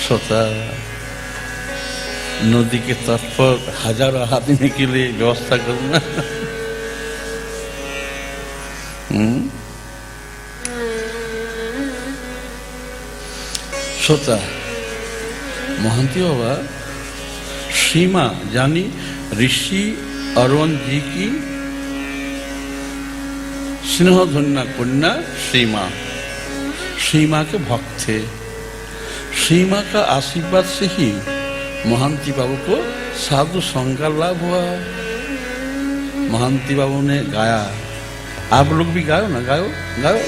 श्रोता, नदी के तट पर हजारों आदमी के लिए व्यवस्था करना। श्रोता, महंती बाबा सीमा यानी ऋषि अरुण जी की स्नेहधन्या कन्या सीमा, सीमा के भक्त थे। सीमा का आशीर्वाद से ही महंती बाबू को साधु संग का लाभ हुआ। महंती बाबू ने गाया, आप लोग भी गाओ ना, गाओ गाओ।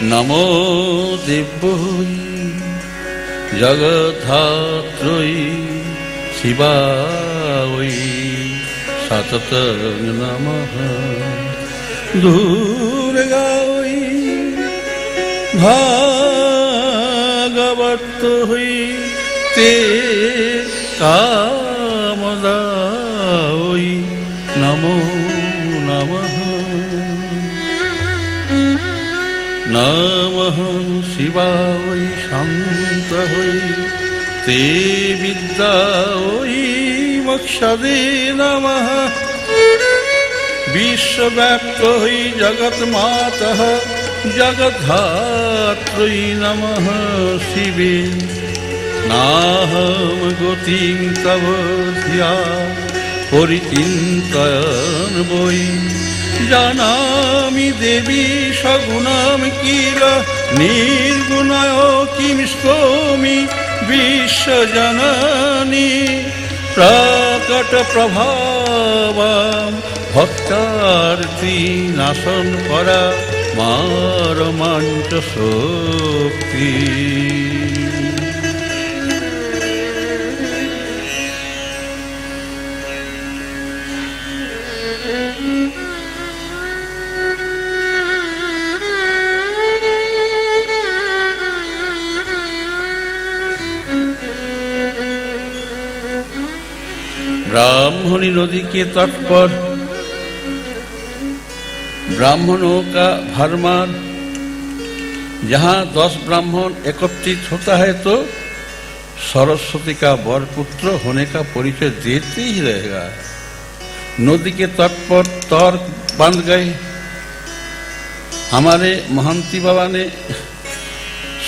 नमो दिव्य जगद्धात्री शिवाय सतत नमः दुर्गाय भागवत हुई ते कामदाय नमो नमः नमः शिवाय शांत हुई ते विद्याय मोक्षदे नमः विश्वव्याप्त हुई जगत मातः जगद्धात्री नमः शिवे नाहं गतिं तव धिया परिचिन्तयन् वै जानामि देवी सगुणं किल निर्गुणय किं स्तोमि विश्वजननी प्रकट प्रभावं भक्तार्थी नाशन परा मारमांच शक्ति। ब्राह्मणी नदी के तट पर ब्राह्मणों का भरमार, जहाँ 10 ब्राह्मण एकत्रित होता है तो सरस्वती का वर पुत्र होने का परिचय देते ही रहेगा। नदी के तट पर तर्क बांध गए। हमारे महंती बाबा ने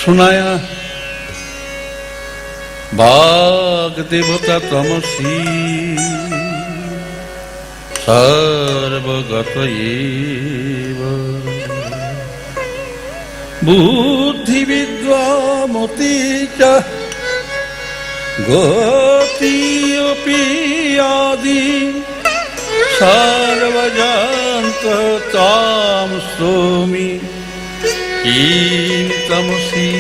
सुनाया, बाग देवता तमसी सर्वगत एव बुद्धि विद्या मति च गति अपि आदि सर्वजान्त तां स्तोमि किं तमसि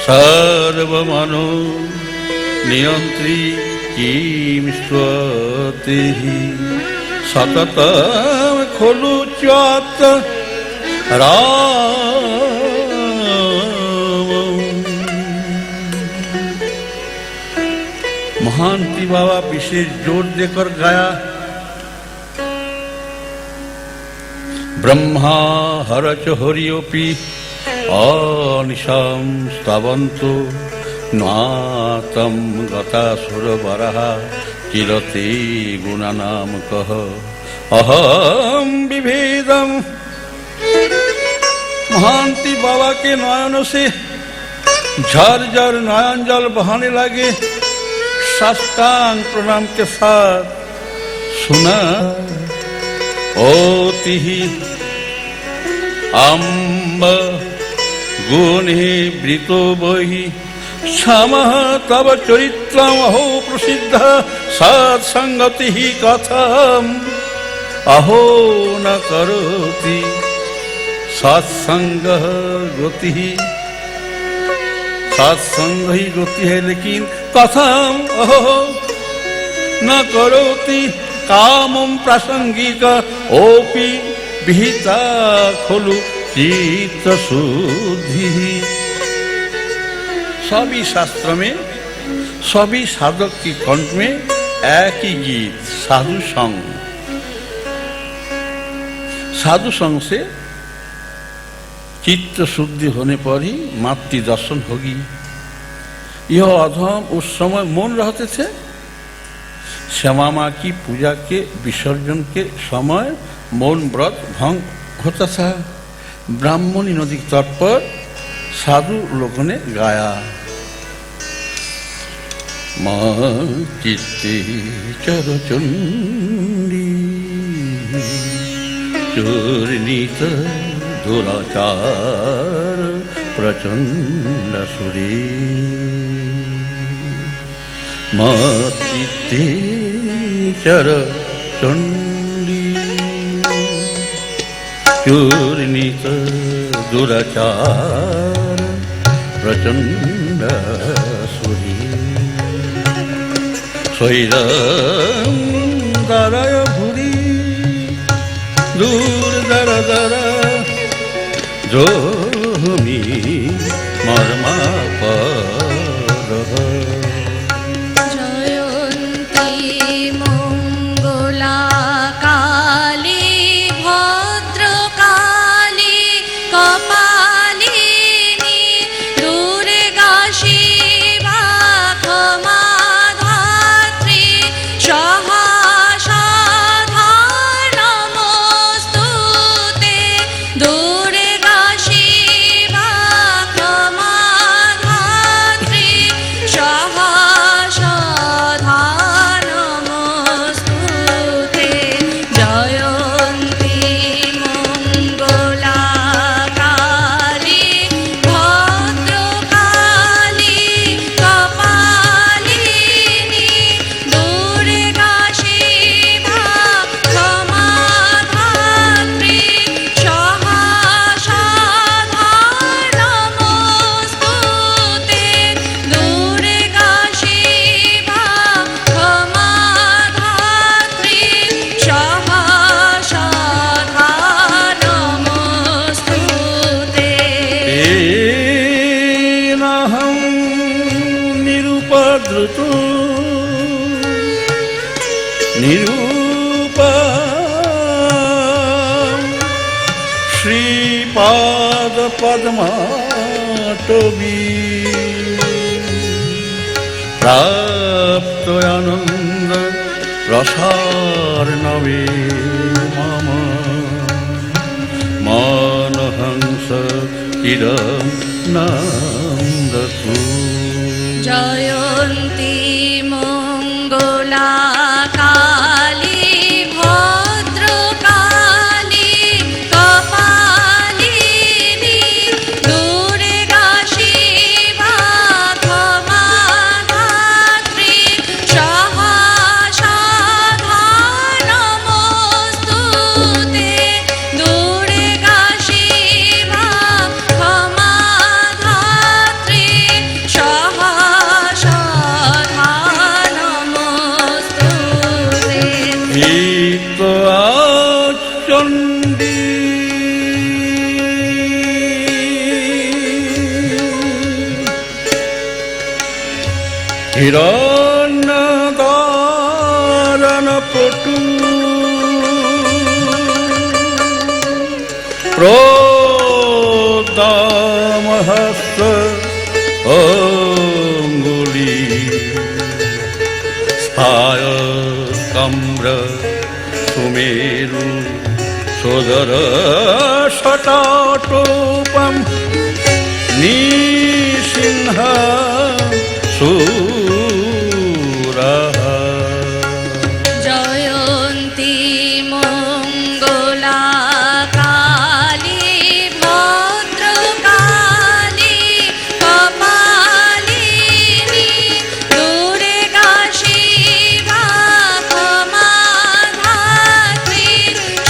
सर्वमनो नियंत्री किं स्वतिः सततं खलु च्वात् राम। महंती बाबा विशेष जोर देकर गाया, ब्रह्मा हरच हरियोपि अनिशां स्तवन्तु नातं गतासुरवरः किरते गुणानां कः अहं विभेदम्। महंती बाबा के नयनों से झरझर नयन जल बहाने लगे। साष्टांग प्रणाम के साथ सुना, ओति अम्ब गुणे वृतो बहि क्षमः तव चरित्रम् अहो प्रसिद्ध सत्संगति कथम् अहो न करोति सत्संगः गतिः। सत्संग ही गति है, लेकिन कथम अहो न करोति कामं प्रासंगिक ओपि विहिता खलु चित्त शुद्धि। सभी शास्त्र में, सभी साधक की कंठ में एक ही गीत, साधु संग। साधु संग से चित्त शुद्धि होने पर ही मातृ दर्शन होगी। यह अधम उस समय मौन रहते थे। श्यामा माँ की पूजा के विसर्जन के समय मौन व्रत भंग होता था। ब्राह्मणी नदी तट पर साधु लोगों ने गाया, माँ चित्ते चरचंडी चूर्णित दुराचार प्रचंड सुरी, माँ चित्ते चरचंडी चूर्णित दुराचार प्रचंड सुरी, स्वैरम दाराय भूरी दूर दर दर जोमी मर्मा पर। जयन्ती मंगला काली भद्रकाली कपालिनी दुर्गा शिवा क्षमा धात्री सहस्रधा नमोस्तुते। दुर्गा शिवा क्षमा धात्री सहस्रधा नमोस्तुते। जयन्ती मंगला काली भद्रकाली कपालिनी दुर्गा शिवा क्षमा धात्री सहस्रधा नमोस्तुते। दुर्गा शिवा क्षमा धात्री सहस्रधा नमोस्तुते। तेनाहं निरुपद्रुतो निरूपा श्रीपाद पद्माटवी प्राप्त आनंद रसार्णवे मम मानहंस चिरं नन्दतु। जयन्ती मंगला काली भद्रकाली कपालिनी दुर्गा शिवा क्षमा धात्री सहस्रधा नमोस्तुते। दुर्गा शिवा क्षमा धात्री सहस्रधा नमोस्तुते। एक चंडी हिरण्यधारण पटु प्रोदामहस्त अंगुली स्थाय कम्र सुमेरु सोदर शटाटोपम निसिंह सूरः। जयन्ती मंगला काली भद्रकाली कपालिनी दुर्गा शिवा क्षमा धात्री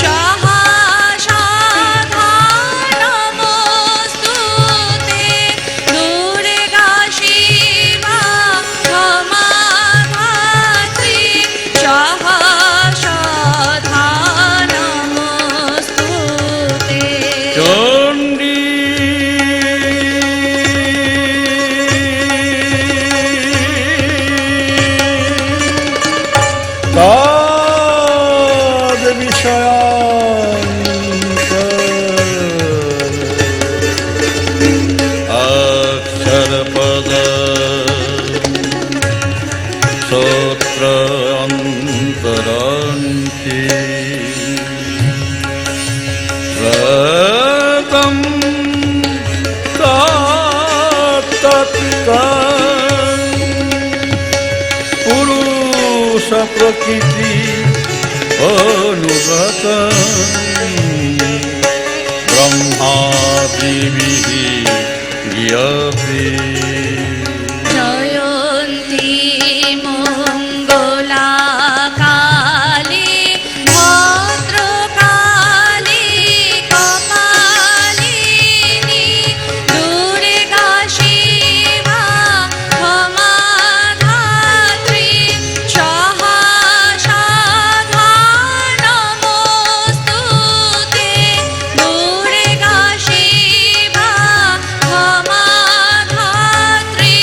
सहस्रधा नमोस्तुते। दुर्गा शिवा প্রকৃতি অনুগত ব্রহ্মাদিবি গীয়তে। জয়ন্তী মঙ্গলা কালী ভদ্রকালী কপালিনী দুর্গা শিবা ক্ষমা ধাত্রী সহস্রধা নমস্তুতে দুর্গা শিবা ক্ষমা ধাত্রী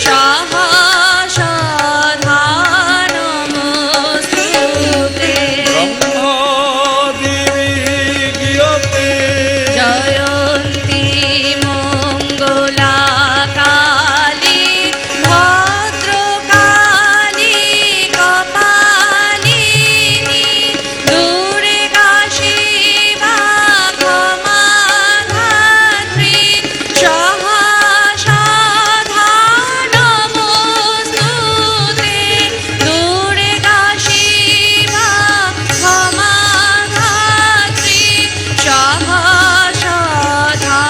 সহস্রধা নমস্তুতে। ব্রহ্মাদিবি গীয়তে। জয়ন্তী মঙ্গলা কালী ভদ্রকালী কপালিনী দুর্গা শিবা ক্ষমা ধাত্রী সহস্রধা নমস্তুতে দুর্গা শিবা ক্ষমা ধাত্রী সহস্রধা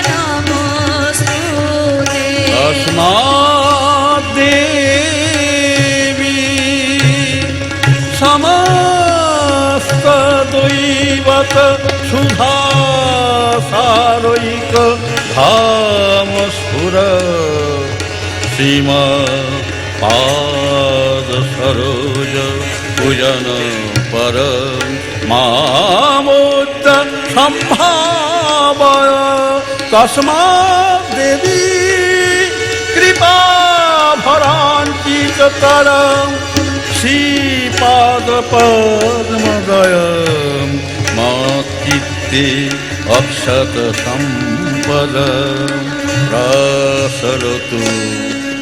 নমস্তুতে। তস্মাৎ দেবী সমস্ত দৈবত সুধা সারৈক ধাম স্ফুর সীমা পাদ সরোজ পূজন পর মামোদ্য সম্ভাবয়। তস্মাৎ দেবী কৃপা ভরাঞ্চিততরং শ্রীপাদ পদ্মদয়ং মচ্চিত্তে অক্ষত সম্পদং প্রসরতু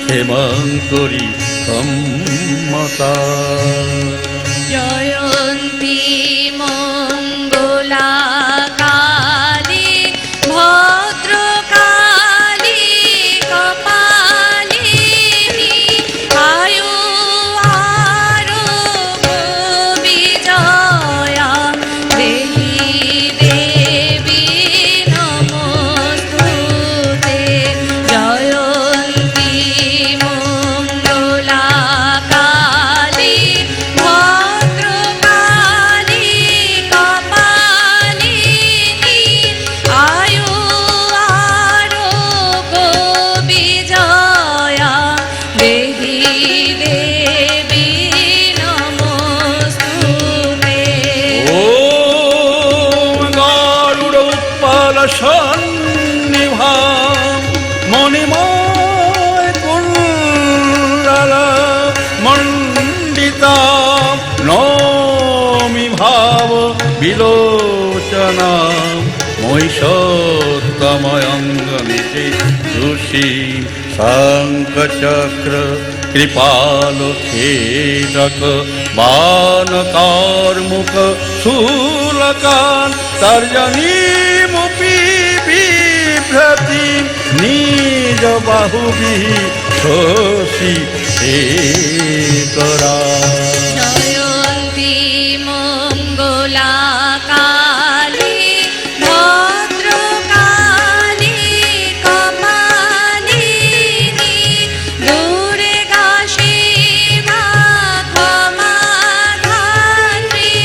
ক্ষেমঙ্করী সম্মতা। জয়ন্তী মঙ্গলা কালী ভদ্রকালী কপালিনী আয়ু আরোগ্য বিজয়া দেহি দেবী নমস্তুতে। জয়ন্তী মঙ্গলা কালী ভদ্রকালী কপালিনী আয়ু আরোগ্য বিজয়া দেহি দেবী নমস্তুতে। ওম গরুড় উৎপল সন্নিভাং মণিময় কুণ্ডল মণ্ডিতাং নমি ভাব বিলোচনাং মহিষোত্তময়ঙ্গমিতে ঋষি শঙ্খচক্র কৃপাল খেদক বানকার্মুক শূলকান তর্জনীমুপি বিভ্রতি নিজ বাহুবিঃ শোষি করা। জয়ন্তী মঙ্গলা কালী ভদ্রকালী কপালিনী দুর্গা শিবা ক্ষমা ধাত্রী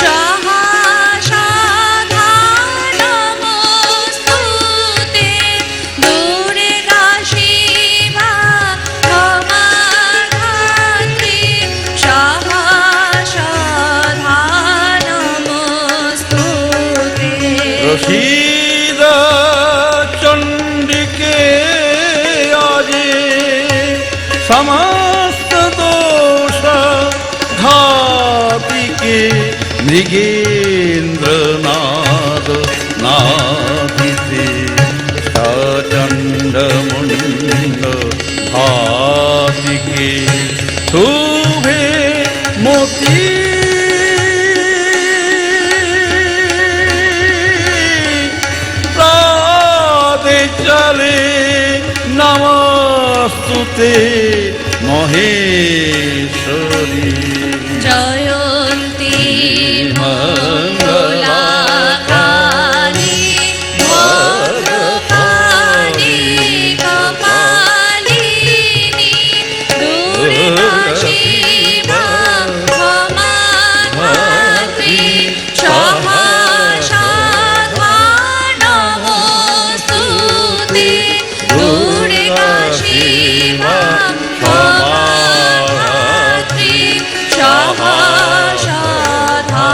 সহস্রধা নমস্তুতে দুর্গা শিবা ক্ষমা ধাত্রী সহস্রধা নমস্তুতে। প্রসীদ চণ্ডিকে আজে সমস্ত দোষ ঘাতিকে মৃগেন্দ্রনাদ নাদিতে সচণ্ড মুণ্ড ভাতিকে শুভে মতি চলে নমস্তুতে মহেশ্বরী। জয়ন্তী মঙ্গলাকালী ভদ্রকালী কপালিনী দুর্গা শিবা ক্ষমা ধাত্রী সহা সাধা নমস্তুতে দুর্গা শিবা ক্ষমা ধাত্রী সহা সাধা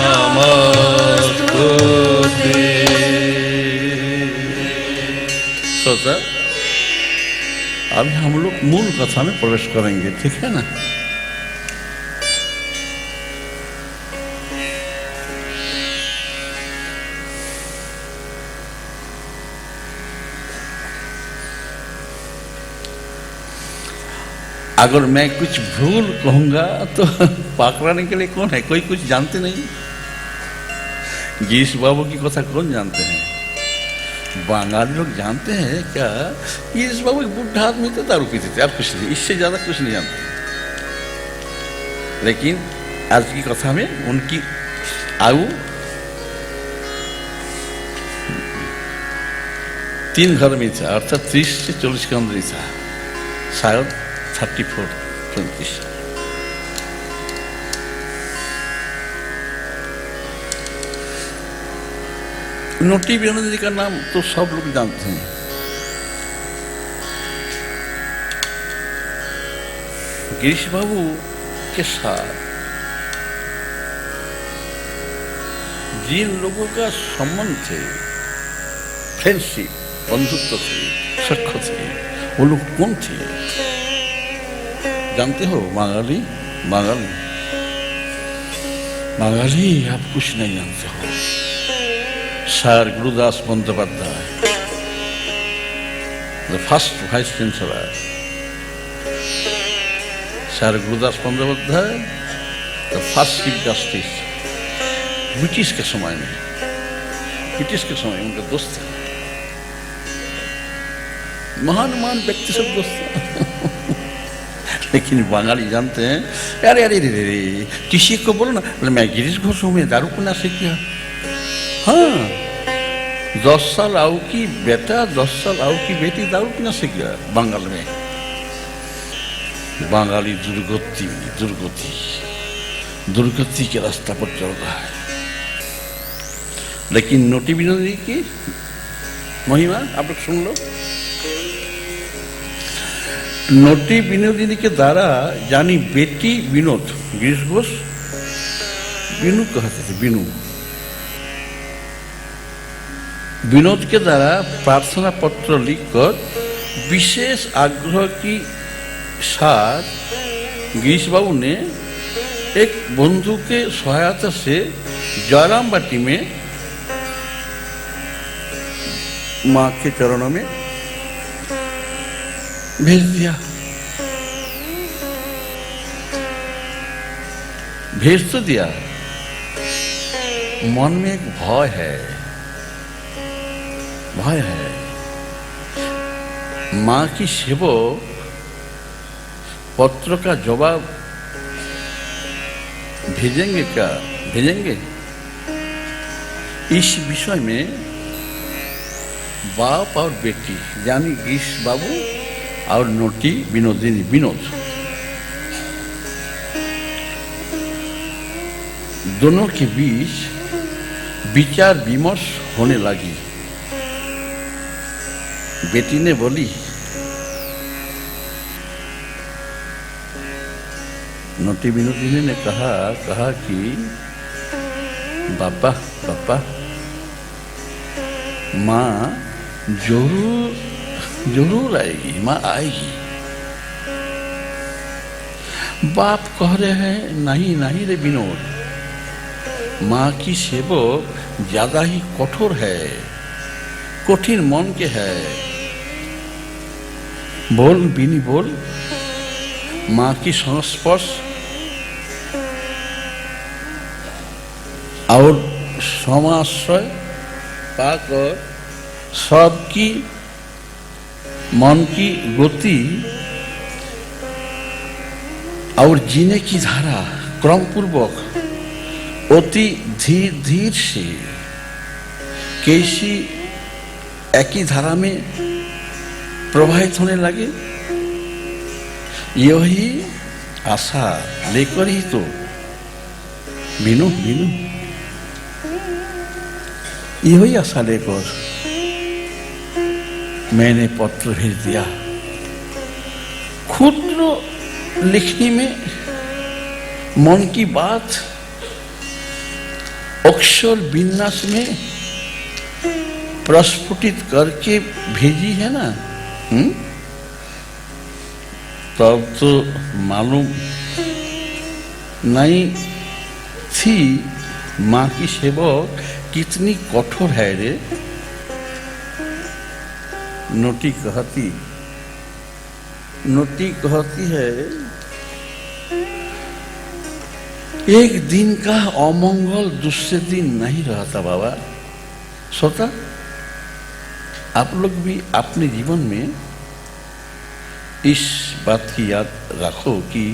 নমস্তুতে। सोचा अभी हम लोग मूल कथा में प्रवेश करेंगे, ठीक है ना। अगर मैं कुछ भूल कहूंगा तो पकड़ाने के लिए कौन है, कोई कुछ जानते नहीं। गिरीश बाबू की कथा कौन जानते हैं? बंगाली लोग जानते हैं क्या? गिरीश बाबू एक बुढ़ा आदमी थे, दारू पीते थे, अब कुछ नहीं, इससे ज्यादा कुछ नहीं जानते। लेकिन आज की कथा में उनकी आयु 3 घर में था, अर्थात 30 से 40 के अंदर ही था, शायद 34-35। नोटी विनोद जी का नाम तो सब लोग जानते हैं। गिरीश बाबू के साथ जिन लोगों का संबंध थे, फ्रेंडशिप, बंधुत्व थे, सख्य थे, वो लोग कौन थे जानते हो? बांगाली बांगाली बांगाली आप कुछ नहीं जानते हो। Sir Gurudas Bandopadhyay, the first vice chancellor, sir Gurudas Bandopadhyay, the first chief justice, British के समय में, ब्रिटिश के समय उनका दोस्त थे, महान महान व्यक्ति सब दोस्त थे। लेकिन बंगाली जानते हैं, अरे अरे अरे अरे किसी को बोलो ना, बोले मैं गिरीश घोष हूं, मैं दारू पीना सीख गया। हाँ, 10 साल आऊ की बेटा, 10 साल आऊ की बेटी दारू पीना सीख गया बंगाल में। बंगाली दुर्गति दुर्गति दुर्गति के रास्ता पर चल रहा है। लेकिन नोटी विनोद जी की महिमा आप लोग सुन लो। नोटी विनोदिनी के द्वारा यानी बेटी विनोद, गिरीश घोष विनू कहते थे, विनू विनोद के द्वारा प्रार्थना पत्र लिखकर विशेष आग्रह की साथ गिरीश बाबू ने एक बंधु के सहायता से जयराम बाटी में मां के चरणों में भेज दिया। भेज तो दिया, मन में एक भय है, भय है मां की सेवा पत्र का जवाब भेजेंगे क्या, भेजेंगे? इस विषय में बाप और बेटी यानी गिरीश बाबू और नोटी विनोदिनी विनोद दोनों के बीच विचार विमर्श होने लगी। बेटी ने बोली, नोटी विनोदिनी ने कहा कि पापा पापा माँ जरूर आएगी, माँ आएगी। बाप कह रहे हैं नहीं नहीं रे विनोद, माँ की सेवा ज्यादा ही कठोर है, कठिन मन के है। बोल बिनी बोल, माँ की संस्पर्श और समाश्रय पाकर सबकी मन की गति और जीने की धारा क्रमपूर्वक अति धीर धीर से केसी एक ही धारा में प्रवाहित होने लगे। यही आशा लेकर ही तो मीनू यही आशा लेकर मैंने पत्र भेज दिया। क्षुद्र लिखनी में मन की बात अक्षर विन्यास में प्रस्फुटित करके भेजी है ना, तब तो मालूम नहीं थी माँ की सेवक कितनी कठोर है रे। नोटी कहती है, एक दिन का अमंगल दूसरे दिन नहीं रहता बाबा। सोता आप लोग भी अपने जीवन में इस बात की याद रखो कि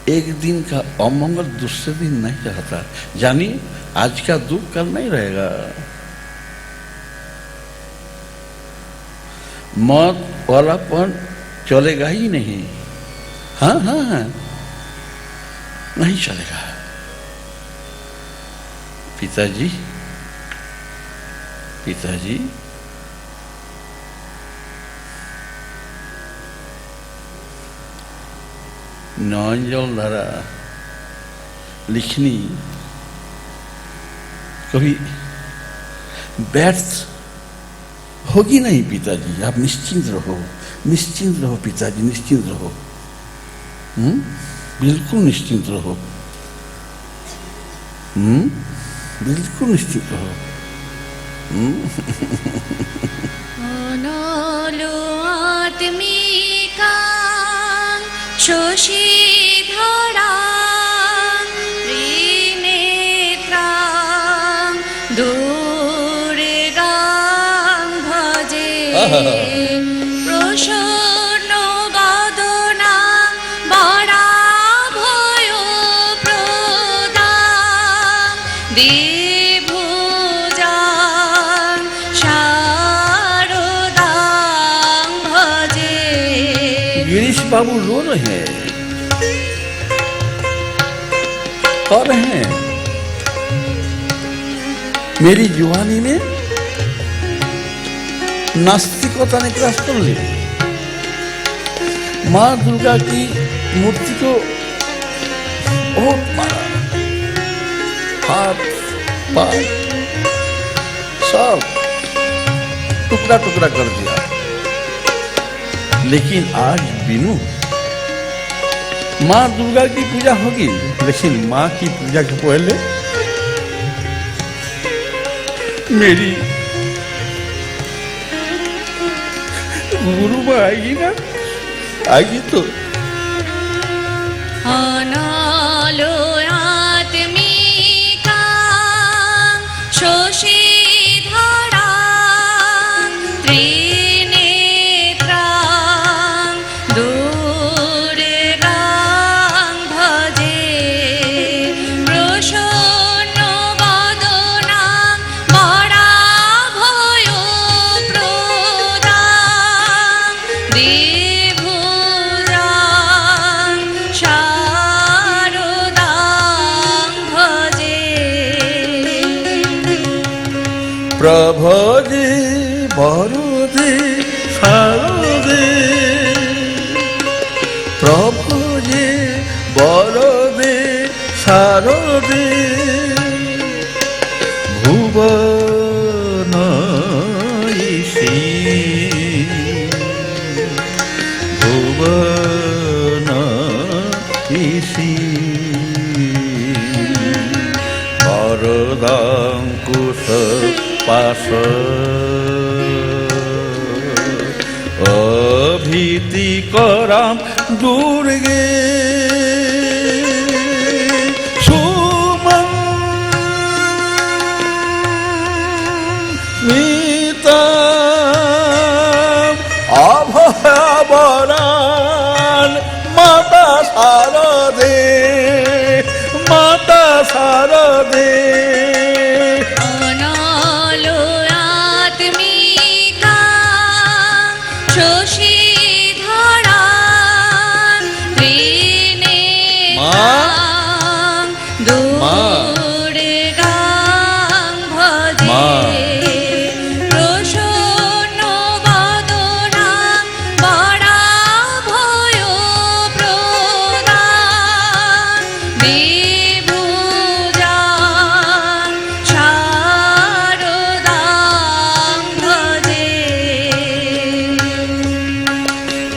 एक दिन का अमंगल दूसरे दिन नहीं रहता। यानी आज का दुख कल नहीं रहेगा। मौत वालापन चलेगा ही नहीं। हाँ, नहीं चलेगा। पिताजी नौजल धारा लिखनी कभी व्यर्थ होगी नहीं पिताजी। आप निश्चिंत रहो पिताजी, निश्चिंत रहो। बिल्कुल निश्चिंत रहो। बिल्कुल निश्चिंत रहो। अनलो आत्मिका शोषिधरा त्रिनेत्रा दुर्गां भजे प्रसन्न वदना वराभय प्रदां द्विभुजां शारदां भजे। गिरीश बाबू रो रहे हैं, और हैं मेरी जुबानी में नास्तिकता ने ग्रास कर ली। माँ दुर्गा की मूर्ति को बहुत मारा, हाथ पांव सब टुकड़ा टुकड़ा कर दिया। लेकिन आज बिनु माँ दुर्गा की पूजा होगी, लेकिन माँ की पूजा के पहले मेरी गुरु माँ आएगी ना, आएगी तो अनलो आत्मिका शोषिधरा त्रिनेत्रा दुर्गां भजे प्रसन्न वदनां वराभय प्रदां द्विभुजां शारदां भजे। प्रभजे वरदे शारदे, प्रभजे वरदे शारदे भुवनैषी भुवनैषी वरदाङ्कुश पाश अभीतिकरां दुर्गे सुमन्विताम् अभयवरान् माता शारदे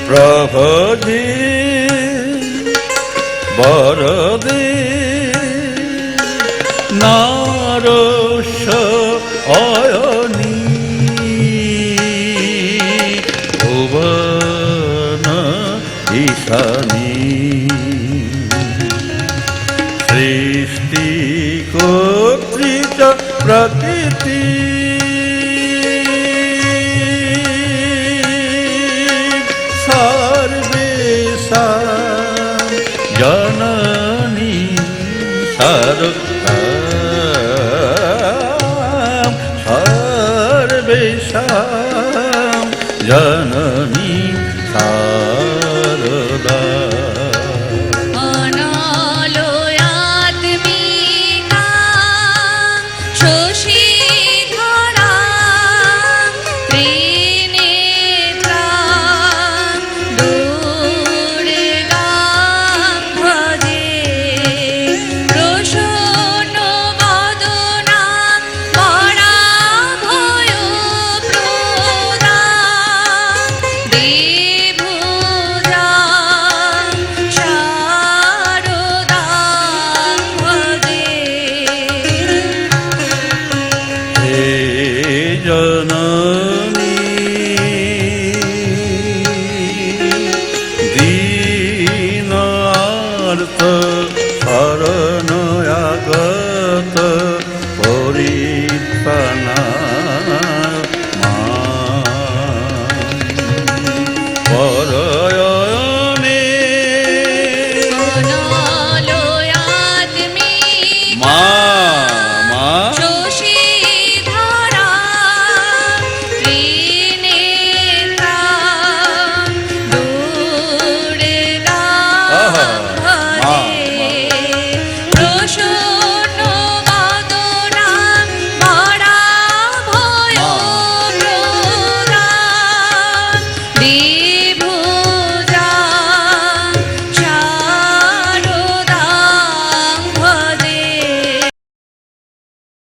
প্রভজে বরদে নারস্য অয়নী ভুবন ঈশানী সৃষ্টি কর্তৃ চ প্রকৃতি সর্বেশা জননী সারদাম সর্বেশা জননী সারদা অনলোয়াত্মিকা শশীধরা ত্রিনেত্রা দুর্গাং ভজে প্রসন্নবদনা পরাভয়প্রদা